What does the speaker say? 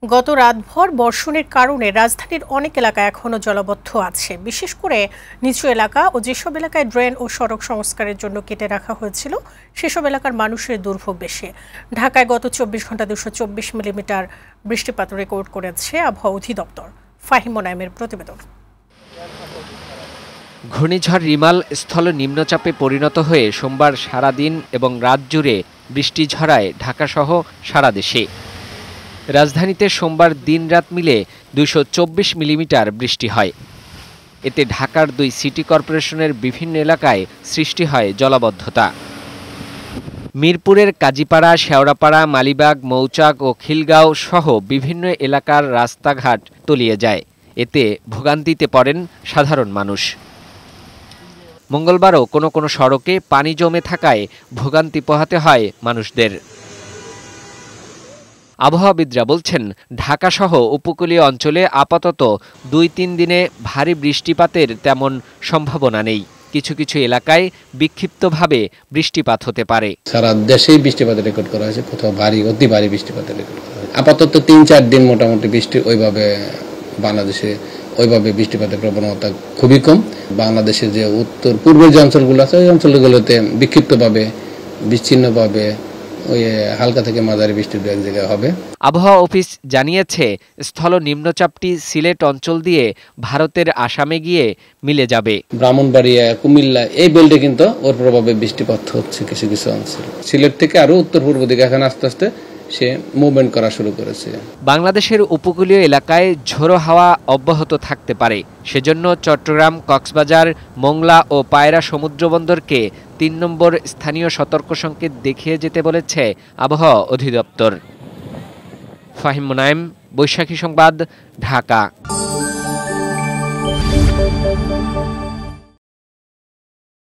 গত রাতভর বর্ষণের কারণে রাজধানীর অনেক এলাকা এখনো জলাবদ্ধ আছে। বিশেষ করে নিচু এলাকা ও যেসব এলাকায় ড্রেন ও সড়ক সংস্কারের জন্য কেটে রাখা হয়েছিল সেসব এলাকার মানুষের দুর্ভোগ বেশি। ঢাকায় গত 24 ঘন্টা 224 মিলিমিটার বৃষ্টিপাত রেকর্ড করেছে আবহাওয়া অধিদপ্তর। ফাহিম মোনায়েমের প্রতিবেদন। ঘূর্ণিঝড় রিমাল স্থল নিম্নচাপে পরিণত হয়ে সোমবার সারাদিন এবং রাত জুড়ে বৃষ্টি ঝরায় ঢাকাসহ সারা দেশে। রাজধানীতে সোমবার দিন-রাত মিলে 224 মিলিমিটার বৃষ্টি হয়। এতে ঢাকার 2 সিটি কর্পোরেশনের বিভিন্ন এলাকায় সৃষ্টি হয় জলাবদ্ধতা। মিরপুরের কাজীপাড়া, শেওড়াপাড়া, মালিবাগ, মৌচাক ও খিলগাঁও সহ বিভিন্ন এলাকার রাস্তাঘাট তলিয়ে যায়। এতে ভোগান্তিতে পড়েন সাধারণ মানুষ। মঙ্গলবারও কোনো কোনো সড়কে পানি জমে থাকায় ভোগান্তি পোহাতে হয় মানুষদের। আবহাওয়াবিদরা বলছেন, ঢাকাসহ উপকূলীয় অঞ্চলে আপাতত 2-3 দিনে ভারী বৃষ্টিপাতের তেমন সম্ভাবনা নেই। কিছু কিছু এলাকায় বিক্ষিপ্তভাবে বৃষ্টিপাত হতে পারে। সারা দেশেই বৃষ্টিপাতের রেকর্ড করা হয়েছে, কোথাও ভারী অতি ভারী বৃষ্টিপাতের রেকর্ড করা হয়েছে। আপাতত 3-4 দিন মোটামুটি বৃষ্টি ওইভাবে বাংলাদেশে ওইভাবে বৃষ্টিপাতের প্রবণতা খুবই কম। বাংলাদেশের যে উত্তর পূর্বের যে অঞ্চলগুলো আছে ওই অঞ্চলগুলোতে বিক্ষিপ্তভাবে বিচ্ছিন্নভাবে ওই হালকা থেকে মাঝারি বৃষ্টি দু এক জায়গায় হবে। আবহাওয়া অফিস জানিয়েছে, স্থল নিম্নচাপটি সিলেট অঞ্চল দিয়ে ভারতের আসামে গিয়ে মিলে যাবে। ব্রাহ্মণবাড়িয়া, কুমিল্লা এই বেল্টে কিন্তু ওর প্রভাবে বৃষ্টিপাত হচ্ছে কিছু কিছু অঞ্চল। সিলেট থেকে আরো উত্তর পূর্ব দিকে এখন আস্তে আস্তে সে মুভমেন্ট করা শুরু করেছে। বাংলাদেশের উপকূলীয় এলাকায় ঝোড়ো হাওয়া অব্যাহত থাকতে পারে। সেজন্য চট্টগ্রাম, কক্সবাজার, মোংলা ও পায়রা সমুদ্রবন্দরকে 3 নম্বর স্থানীয় সতর্ক সংকেত দেখিয়ে যেতে বলেছে আবহাওয়া অধিদপ্তর। ফাহিম মোনায়েম, বৈশাখী সংবাদ, ঢাকা।